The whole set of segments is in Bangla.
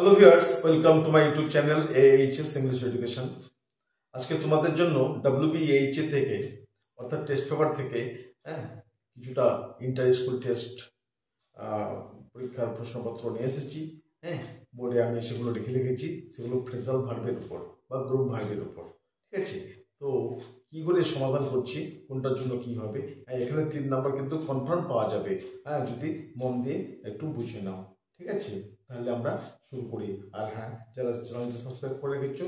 Hello viewers, welcome to my YouTube channel AHS English education. আজকে তোমাদের জন্য WBHA থেকে অর্থাৎ টেস্ট পেপার থেকে কিছুটা ইন্টার স্কুল টেস্ট পরীক্ষার প্রশ্নপত্র নিয়ে এসেছি। বোর্ডে আমি সেগুলো রেখেছি, সেগুলো ফ্রেজাল ভার্বের উপর বা গ্রুপ ভার্বের উপর। ঠিক আছে, তো কি করে সমাধান করছি, কোনটার জন্য কি হবে, এখানে 3 নাম্বার কিন্তু কনফার্ম পাওয়া যাবে যদি মন দিয়ে একটু বুঝে নাও। ঠিক আছে, তাহলে আমরা শুরু করি। আর যারা চ্যানেলটি সাবস্ক্রাইব করে রেখেছো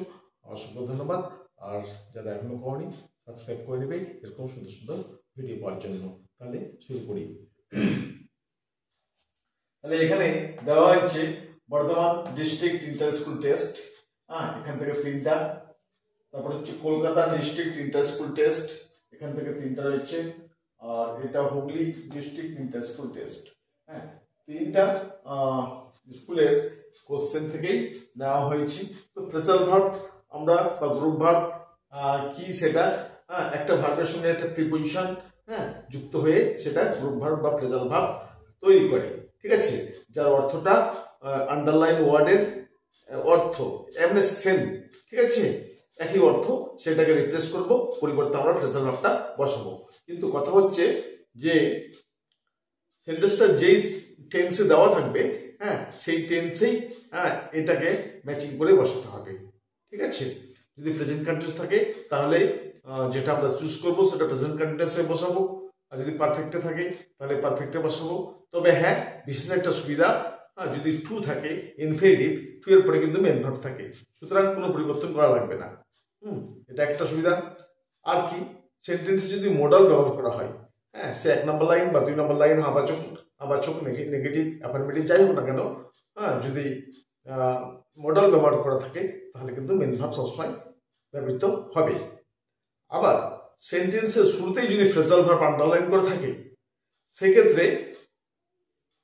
অসংখ্য ধন্যবাদ। আর যারা এখনো করনি সাবস্ক্রাইব করে নেবে এরকম সুন্দর সুন্দর ভিডিও পাওয়ার জন্য। তাহলে শুরু করি। তাহলে এখানে দেওয়া হচ্ছে Bardhaman district inter school test, এখান থেকে 3টা। তারপর হচ্ছে Kolkata district inter school test, এখান থেকে 3টা রয়েছে। আর এটা Hooghly district inter school test. 3টা স্কুলের কোশ্চেন থেকেই নেওয়া হয়েছে। তো ফ্রেজাল ভার্ব আমরা বা গ্রুপ ভার্ব কি সেটা একটা ভার্বের সঙ্গে একটা প্রিপোজিশন যুক্ত হয়ে সেটা গ্রুপ ভার্ব বা ফ্রেজাল ভার্ব তৈরি করে। ঠিক আছে, যার অর্থটা আন্ডারলাইন ওয়ার্ডের অর্থ এমনি সেম, ঠিক আছে, একই অর্থ, সেটাকে রিপ্লেস করব, পরিবর্তে আমরা ফ্রেজাল ভার্বটা বসাবো। কিন্তু কথা হচ্ছে যে সেন্টেন্সটা যেই টেন্সে দেওয়া থাকবে সেই টেন্সেই এটাকে ম্যাচিং করে বসাতে হবে। ঠিক আছে, যদি প্রেজেন্ট কন্টিনিউয়াস থাকে তাহলে যেটা আমরা চুজ করব সেটা প্রেজেন্ট কন্টিনিউয়াসে বসাবো, আর যদি পারফেক্টে থাকে তাহলে পারফেক্টে বসাবো। তবে বিশেষ একটা সুবিধা, যদি টু থাকে ইনফিনিটিভ, টু এর পরে কিন্তু মেন ভার্ব থাকে, সুতরাং কোনো পরিবর্তন করা লাগবে না। এটা একটা সুবিধা। আর কি, সেন্টেন্সে যদি মডাল ব্যবহার করা হয়, সে 1 নম্বর লাইন বা 2 নম্বর লাইন আবাচক নেগেটিভ অ্যাফার্মেটিভ যাই হোক না কেন, যদি মডাল ব্যবহার করা থাকে তাহলে কিন্তু মেন ভার্ব সবসময় ব্যবহৃত হবে। আবার সেন্টেন্সের শুরুতেই যদি ফ্রেজাল ভার্ব আন্ডারলাইন করে থাকে সেক্ষেত্রে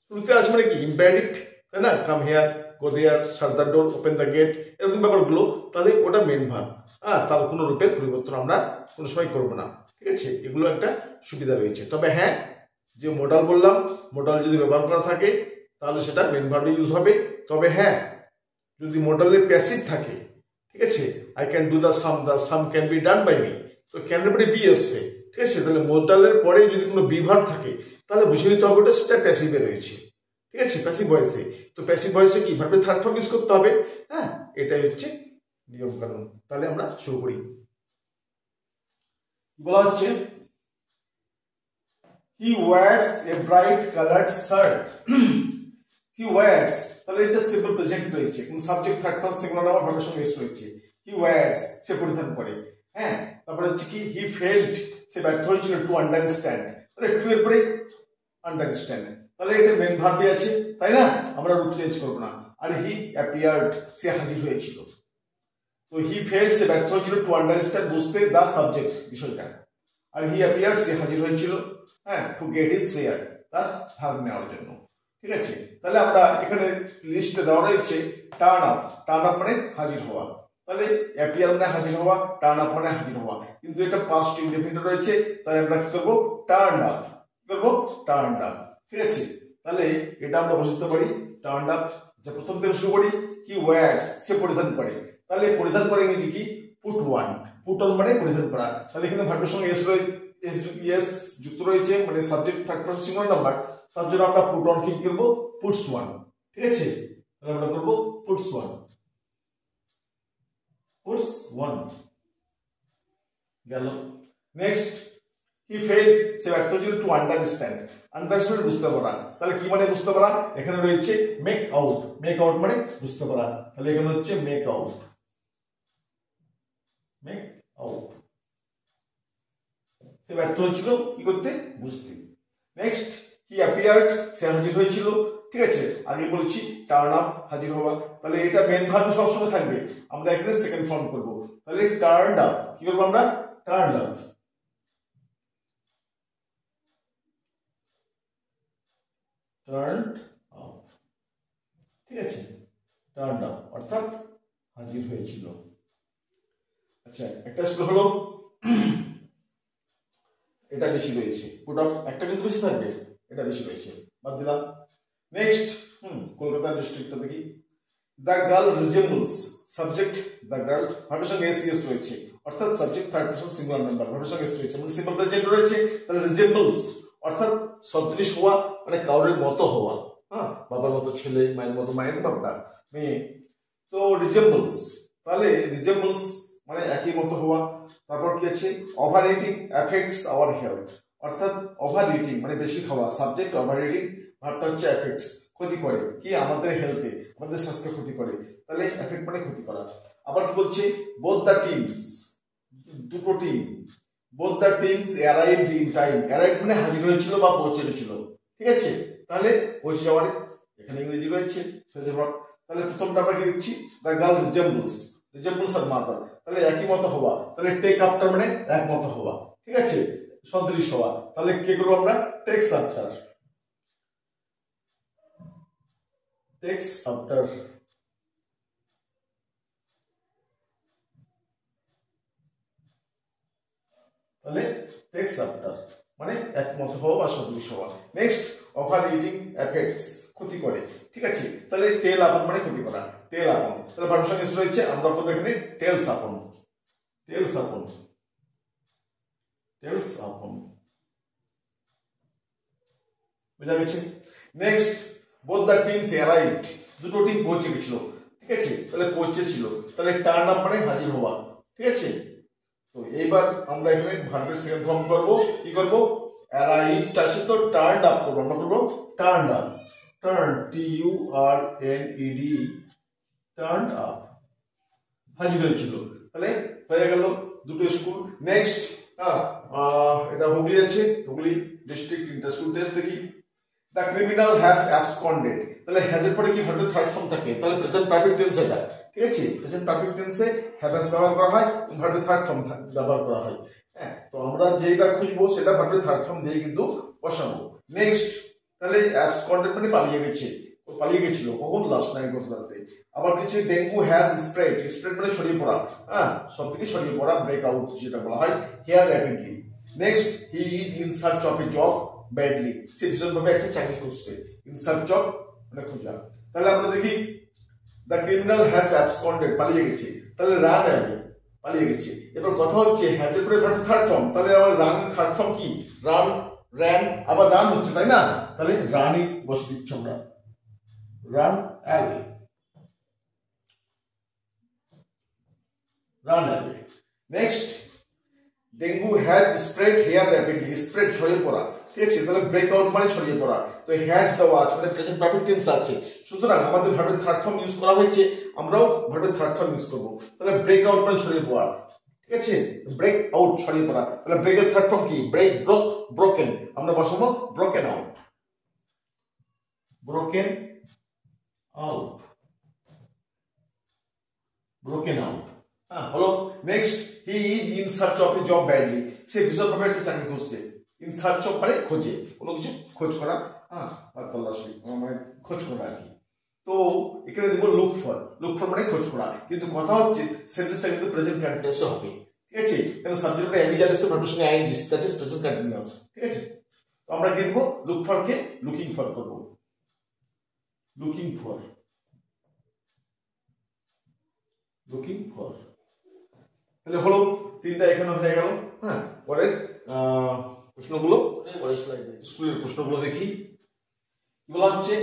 শুরুতে আছে মানে কি ইম্পারেটিভ, তাই না, come here, go there, shut the door, open the gate, এরকম ব্যাপারগুলো, তাহলে ওটা মেন ভার্ব, তার কোনো রূপের পরিবর্তন আমরা কোনো সময় করবো না। ঠিক আছে, এগুলো একটা সুবিধা রয়েছে। তবে যে মডাল বললাম, মডাল যদি ব্যবহার করা থাকে তাহলে সেটা মেন ভার্বে ইউজ হবে। তবে যদি মডালের প্যাসিভ থাকে, ঠিক আছে, I can do the same can be done by me, তো ক্যান এর পরে বি এসছে, ঠিক আছে, তাহলে মডালের পরে যদি কোনো বি ভার্ব থাকে তাহলে বুঝে নিতে হবে ওটা সেটা প্যাসিভে রয়েছে। ঠিক আছে, প্যাসিভ ভয়েসে। তো প্যাসিভ ভয়েসে কি ভার্বের থার্ড ফর্ম ইউজ করতে হবে, এটাই হচ্ছে নিয়ম কানুন। তাহলে আমরা শুরু করি। বলা হচ্ছে he wears a bright colored shirt he wears, তাহলে এটা সিম্পল প্রেজেন্ট রয়েছে, কোন subject third person singular number ভার্বের সঙ্গে এস রয়েছে। he wears, সে পরিধান করে। তারপরে হচ্ছে কি he failed, সে ব্যর্থ হয়েছিল টু আন্ডারস্ট্যান্ড, তাহলে টু এর পরে আন্ডারস্ট্যান্ড, তাহলে এটা মেন ভার্বে আছে, তাই না, আমরা রূপ চেঞ্জ করব না। আর he appeared, সে হাজির হয়েছিল। তো he failed, সে ব্যর্থ হয়েছিল টু আন্ডারস্ট্যান্ড, বুঝতে দা সাবজেক্ট বিষয়টা। আর he appeared, সে হাজির হয়েছিল টু গেট হিজ শেয়ার, তার ভাগ নেওয়ার জন্য। ঠিক আছে, তাহলে আমরা এখানে লিস্টে দেওয়া রয়েছে টার্ন আপ, টার্ন আপ মানে হাজির হওয়া, তাহলে অ্যাপিয়ার মানে হাজির হওয়া, টার্ন আপ মানে হাজির হওয়া, কিন্তু এটা পাস্ট ইনডেফিনিট রয়েছে, তাই আমরা কি করব, টার্ন আপ, কি করব, টার্ন আপ। ঠিক আছে, তাহলে এটা আমরা বসাতে পারি টার্ন আপ। আচ্ছা, প্রথম থেকে শুরু করি। কি ওয়্যার্স, সে পরিধান করে, তাহলে পরিধান করে ইংরেজি কি, পুট ওয়ান, পুট অন মানে পরিধান করা, তাহলে এখানে ভার্বের সঙ্গে এস যুক্ত রয়েছে, মানে subject third person singular number, তার জন্য আমরা পুট অন কি করব, পুটস ওয়ান। ঠিক আছে, তাহলে আমরা করব পুটস ওয়ান, পুটস ওয়ান গেল। নেক্সট, হি ফেইলড, সে ব্যর্থ ছিল টু আন্ডারস্ট্যান্ড, আন্ডারস্ট্যান্ড বুঝতে পারা, তাহলে কি মানে বুঝতে পারা, এখানে রয়েছে মেক আউট, মেক আউট মানে বুঝতে পারা, তাহলে এখানে হচ্ছে মেক আউট, মেক আউট, সে ব্যর্থ হয়েছিল কি করতে, বুঝতে। নেক্সট, হি অ্যাপিয়ার্ড, সে হাজির হয়েছিল। ঠিক আছে, আগে বলেছি টার্ন আপ, হাজির হওয়া, তাহলে এটা মেন ভার্ব সবসময় থাকবে, আমরা এখানে সেকেন্ড ফর্ম করব, তাহলে টার্নড আপ, কি করবো আমরা, টার্নড আপ, টার্নড আপ। ঠিক আছে, টার্নড আপ অর্থাৎ হাজির হয়েছিল। আচ্ছা, একটা স্কুল হলো এটা বেশি রয়েছে, পুট আপ একটা কিন্তু বেশি থাকবে, এটা বেশি রয়েছে, বাদ দিলাম। নেক্সট, কলকাতা ডিস্ট্রিক্টটা দেখি। The girl resembles subject the girl ভার্বের সঙ্গে এস ইএস রয়েছে, অর্থাৎ subject third person singular number ভার্বের সঙ্গে এস রয়েছে মানে সিম্পল প্রেজেন্ট রয়েছে। তাহলে রিজেম্বলস অর্থাৎ সদৃশ হওয়া মানে কাউরের মতো হওয়া, হ্যাঁ বাবার মতো ছেলে, মায়ের মতো মায়ের বাবা মেয়ে। তো রিজেম্বলস, তাহলে রিজেম্বলস মানে একই মতো হওয়া। তারপর কি আছে, over eating effects our health, অর্থাৎ ওভার ইটিং মানে বেশি খাওয়া, সাবজেক্ট ওভার ইটিং, ভার্বটা হচ্ছে এফেক্টস ক্ষতি করে, কি আমাদের হেলথে আমাদের স্বাস্থ্য ক্ষতি করে, তাহলে এফেক্ট মানে ক্ষতি করা। আবার কি বলছে, বোথ দ্য টিমস দুটো team, both the teams arrived in time, arrived মানে হাজির হয়েছিল বা পৌঁছে গেছিল, ঠিক আছে। তাহলে পৌঁছে যাওয়ার এখানে ইংরেজি রয়েছে, তাহলে প্রথমটা আমরা কি দেখছি, the girl resembles her mother, তাহলে একই মতো হওয়া, তাহলে টেক আফটার মানে এক মতো হওয়া, ঠিক আছে, সদৃশ হওয়া। তাহলে কি করবো আমরা, টেক্স আফটার, টেক্স আফটার, তাহলে টেক্স আফটার মানে একমত হওয়া বা সদৃশ হওয়া। নেক্সট, ওভার ইটিং এফেক্টস ক্ষতি করে, ঠিক আছে, তাহলে টেল আপন মানে ক্ষতি করা, টেল আপন, তাহলে ভার্বের সঙ্গে রয়েছে, আমরা করবো এখানে টেলস আপন, টেলস আপন, টেলস আপন, বুঝা গেছে। Next, both the teams arrived, দুটো টিম পৌঁছে গেছিল, ঠিক আছে, তাহলে পৌঁছেছিল, তাহলে টার্ন আপ মানে হাজির হওয়া, ঠিক আছে। তো এইবার আমরা এখানে ভার্বের সেকেন্ড ফর্ম করব, কি করব, অ্যারাইভড আছে তো টার্নড আপ করব, আমরা করব turned up, turn TURNED, turned up হাজির হয়েছিল, তাহলে হয়ে গেল দুটো স্কুল। নেক্সট, এটা হুগলি আছে, Hooghly district inter school test দেখি। দ্য ক্রিমিনাল হ্যাজ অ্যাবসকন্ডেড, তাহলে হ্যাজ এর পরে কি ভার্বের থার্ড ফর্ম থাকে, তাহলে প্রেজেন্ট পারফেক্ট টেন্স এটা, ঠিক আছে, প্রেজেন্ট পারফেক্ট টেন্সে হ্যাজ ব্যবহার করা হয়, ভার্বের থার্ড ফর্ম ব্যবহার করা হয়, হ্যাঁ। তো আমরা যেটা খুঁজবো সেটা ভার্বের থার্ড ফর্ম দিয়ে কিন্তু বসাবো। নেক্সট, তাহলে অ্যাবসকন্ডেড মানে পালিয়ে গেছে, পালিয়ে গেছিল কখন, লাস্ট নাইট গত রাতে। আবার কিছু ডেঙ্গু হ্যাজ স্প্রেড, স্প্রেড মানে ছড়িয়ে পড়া, হ্যাঁ সব থেকে ছড়িয়ে পড়া, ব্রেক আউট যেটা বলা হয়, here rapidly. Next, he is in search of a job badly, সে ভীষণভাবে একটা চাকরি খুঁজছে, ইন সার্চ অফ মানে খোঁজা। তাহলে আমরা দেখি, দ্য ক্রিমিনাল হ্যাজ অ্যাবসকন্ডেড পালিয়ে গেছে, তাহলে রান অ্যাওয়ে পালিয়ে গেছে। এবার কথা হচ্ছে হ্যাজ এর পরে ভার্বের থার্ড ফর্ম, তাহলে আমার রান থার্ড ফর্ম কি, রান, র্যান, আবার রান হচ্ছে তাই না, তাহলে রানই বসে দিচ্ছি আমরা, run away, run away. Next, dengue has spread here rapidly, spread ছড়িয়ে পড়া, ঠিক আছে, তাহলে ব্রেক আউট মানে ছড়িয়ে পড়া, তো হ্যাজ দেওয়া আছে মানে প্রেজেন্ট পারফেক্ট টেন্স আছে, সুতরাং আমাদের ভার্বের থার্ড ফর্ম ইউজ করা হয়েছে, আমরাও ভার্বের থার্ড ফর্ম ইউজ করব। তাহলে ব্রেক আউট মানে ছড়িয়ে পড়া, ঠিক আছে, ব্রেক আউট ছড়িয়ে পড়া, তাহলে ব্রেকের থার্ড ফর্ম কি, ব্রেক, ব্রোক, ব্রোকেন, আমরা বসাবো broken out, broken out, broken out, হ্যাঁ হলো। Next, he is in search of a job badly, সে ভীষণভাবে একটা চাকরি খুঁজছে, ইন সার্চ অফ মানে খোঁজে, কোনো কিছু খোঁজ করা, হ্যাঁ তল্লাশি মানে খোঁজ করা আর কি। তো এখানে দেবো লুক ফর, লুক ফর মানে খোঁজ করা, কিন্তু কথা হচ্ছে সেন্টেন্সটা কিন্তু প্রেজেন্ট কন্টিনিউয়াস হবে, ঠিক আছে, কারণ সাবজেক্টটা এমিজার এসে ভার্বের সঙ্গে ING, that is present continuous, ঠিক আছে। তো আমরা কি দেবো, লুক ফর কে লুকিং ফর করব, লুকিং ফর, লুকিং ফর, তাহলে হলো তিনটা এখানে হয়ে গেল, হ্যাঁ। পরের প্রশ্নগুলো, স্কুলের প্রশ্নগুলো দেখি, বলা হচ্ছে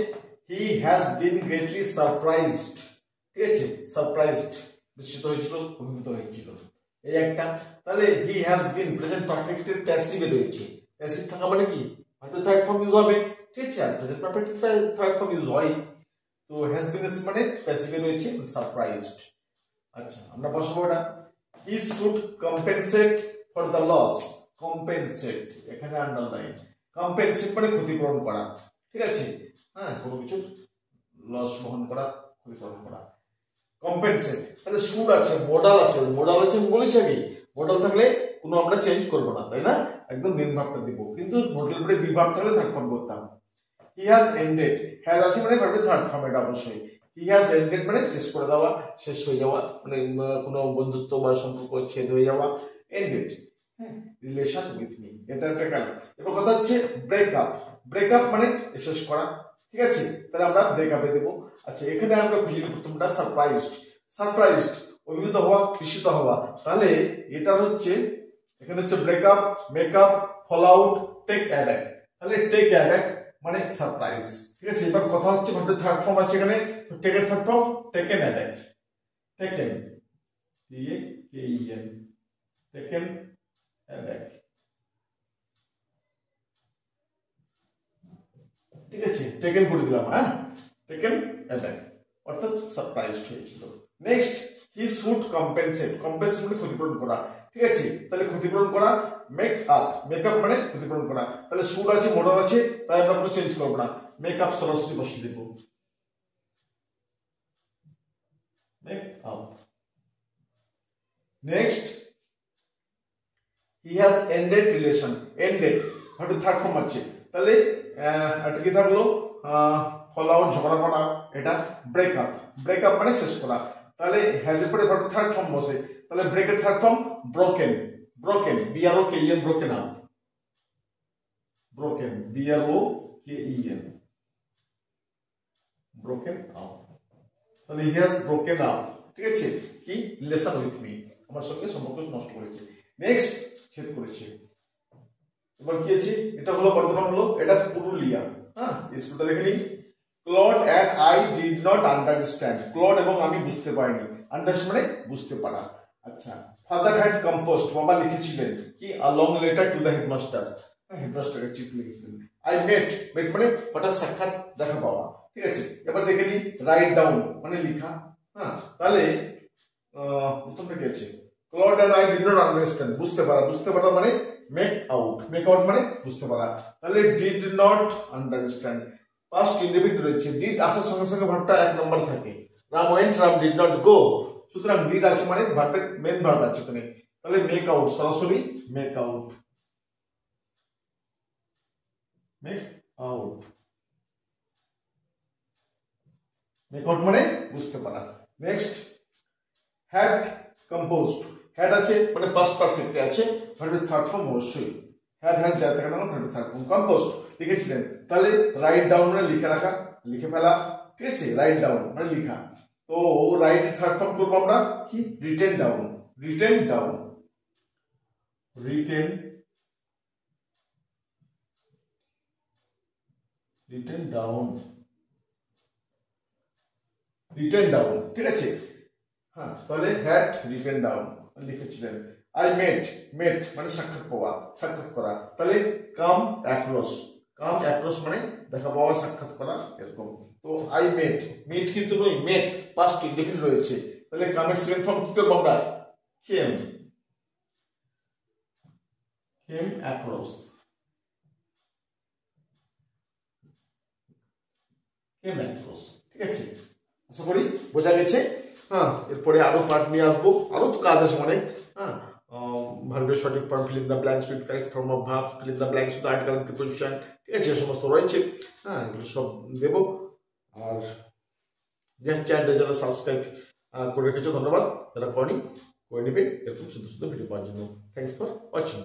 he has been greatly surprised, ঠিক আছে, সারপ্রাইজড বিস্মিত হয়েছিল, অভিভূত হয়েছিল, এই একটা। তাহলে হি হ্যাজ বিন প্রেজেন্ট পারফেক্টের প্যাসিভে রয়েছে, প্যাসিভ থাকা মানে কি, ভার্বের থার্ড ফর্ম ইউজ হবে, ঠিক আছে, আর present perfect third form use হয়, তো হ্যাজ বিন মানে প্যাসিভে রয়েছে, সারপ্রাইজড। আচ্ছা, আমরা বসাবো এটা, he should compensate for the loss, compensate এখানে আন্ডারলাইন, কম্পেনসেট মানে ক্ষতিপূরণ করা, ঠিক আছে, হ্যাঁ কোনো কিছু লস বহন করা, ক্ষতিপূরণ করা, কম্পেনসেট। তাহলে শুড আছে, মডাল আছে, মডাল আছে বলেছি আগে, মডাল থাকলে কোনো আমরা চেঞ্জ করবো না, তাই না, একদম মেন ভাবটা দিব, কিন্তু মডেল পরে বিভাগ থাকলে থার্ড ফর্ম করতাম। হি হ্যাজ এন্ডেড, হ্যাজ আছে মানে ভার্বের থার্ড ফর্ম, এটা অবশ্যই। হি হ্যাজ এন্ডেড মানে শেষ করে দেওয়া, শেষ হয়ে যাওয়া, মানে কোনো বন্ধুত্ব বা সম্পর্ক ছেদ হয়ে যাওয়া, এন্ডেড, হ্যাঁ, রিলেশন উইথ মি, এটা একটা কাজ। এবার কথা হচ্ছে ব্রেকআপ, ব্রেকআপ মানে শেষ করা, ঠিক আছে, তাহলে আমরা ব্রেকআপে দেবো। আচ্ছা এখানে আমরা খুঁজে নিই প্রথমটা সারপ্রাইজড। সারপ্রাইজড অভিভূত হওয়া, বিস্মিত হওয়া। তাহলে এটা হচ্ছে এখানে হচ্ছে breakup, makeup, fall out, take aback. তাহলে টেক অ্যাব্যাক মানে সারপ্রাইজ। ঠিক আছে, এবার কথা হচ্ছে ভার্বের থার্ড ফর্ম আছে এখানে, তো টেকের third form taken aback. Taken taken taken aback. ঠিক আছে, টেকেন করে দিলাম, হ্যাঁ টেকেন অ্যাব্যাক অর্থাৎ সারপ্রাইজড হয়েছিল। Next he should compensate. Compensate মানে ক্ষতিপূরণ করা। ঠিক আছে, তাহলে ক্ষতিপূরণ করা। মেক আপ, মেকআপ মানে ক্ষতিপূরণ করা। তাহলে শুড আছে, মডার আছে, তাই আমরা কোনো চেঞ্জ করব না, মেক আপ সরাসরি বসিয়ে দেব, make up. Next he has ended relation. Ended ভার্বের থার্ড ফর্ম আছে, তাহলে এটা কি থাকলো ফল আউট, ঝগড়া করা, এটা ব্রেকআপ। ব্রেকআপ মানে শেষ করা। তাহলে হ্যাজ এর পরে ভার্বের থার্ড ফর্ম বসে, তাহলে ব্রেকের third form broken. Broken BROKEN, broken up. Broken BROKEN, broken up. তাহলে হি হ্যাজ ব্রোকেন আপ। ঠিক আছে, কি রিলেশন উইথ মি, আমার সঙ্গে সম্পর্ক নষ্ট করেছে। নেক্সট ছেদ করেছে। এবার কি আছে, এটা হলো বর্তমান, হলো এটা পুরুলিয়া। হ্যাঁ স্কুলটা দেখে নিই। Claude and I did not understand. Claude এবং আমি বুঝতে পারিনি, আন্ডারস্ট্যান্ড মানে বুঝতে পারা। আচ্ছা ফাদার হ্যাড কম্পোস্ট, বাবা লিখেছিলেন কি a long letter to the headmaster. হেডমাস্টারকে চিঠি লিখেছিলেন। আই মেট, মেট মানে হঠাৎ সাক্ষাৎ, দেখা পাওয়া। ঠিক আছে, এবার দেখে নিই রাইট ডাউন মানে লেখা। হ্যাঁ তাহলে প্রথমটা কি আছে, Claude and I did not understand, বুঝতে পারা। বুঝতে পারা মানে মেক আউট, মেক আউট মানে বুঝতে পারা। তাহলে did not understand past indefinite রয়েছে, ডিড আসার সঙ্গে সঙ্গে ভার্বটা এক নম্বর থাকে। Ram went, Ram did not go. সুতরাং ডিড আছে মানে ভার্বের মেন ভার্ব আছে এখানে, তাহলে মেক আউট সরাসরি make out, make out. Make out মানে বুঝতে পারা। Next had composed. হ্যাড আছে মানে পাস্ট পারফেক্টে আছে, ভার্বের থার্ড ফর্ম অবশ্যই হ্যাড হ্যাজ যা থাকে না ভার্বের থার্ড ফর্ম। কম্পোজড লিখেছিলেন, তাহলে রাইট ডাউন মানে লিখে রাখা, লিখে ফেলা। ঠিক আছে, রাইট ডাউন মানে লিখা। তো রাইট থার্ড ফর্ম করবো আমরা কি written down, written down, written written down, written down. ঠিক আছে, হ্যাঁ তাহলে হ্যাড রিটেন ডাউন লিখেছিলেন। আই মেট, মেট মানে সাক্ষাৎ পাওয়া, সাক্ষাৎ করা। তাহলে কাম অ্যাক্রস, কাম অ্যাক্রস মানে দেখা পাওয়া, সাক্ষাৎ করা এরকম। তো আই মেট, মিট কিন্তু নয়, মেট পাস্ট ইনডেফিনিট রয়েছে। তাহলে কামের সেকেন্ড ফর্ম কি করব আমরা, কেম, কেম অ্যাক্রস, কেম অ্যাক্রস। ঠিক আছে, আশা করি বোঝা গেছে। হ্যাঁ এরপরে আরো পার্ট নিয়ে আসবো, আরো তো কাজ আছে অনেক। হ্যাঁ ভার্বের সঠিক form, fill in the blanks with correct form of verb, fill in the blanks with article and preposition. ঠিক আছে, সমস্ত রয়েছে। হ্যাঁ এগুলো সব দেবো। আর চ্যানেলটা যারা সাবস্ক্রাইব করে রেখেছো ধন্যবাদ, যারা করেনি করে নেবে এরকম সুন্দর সুন্দর ভিডিও পাওয়ার জন্য। Thanks for watching.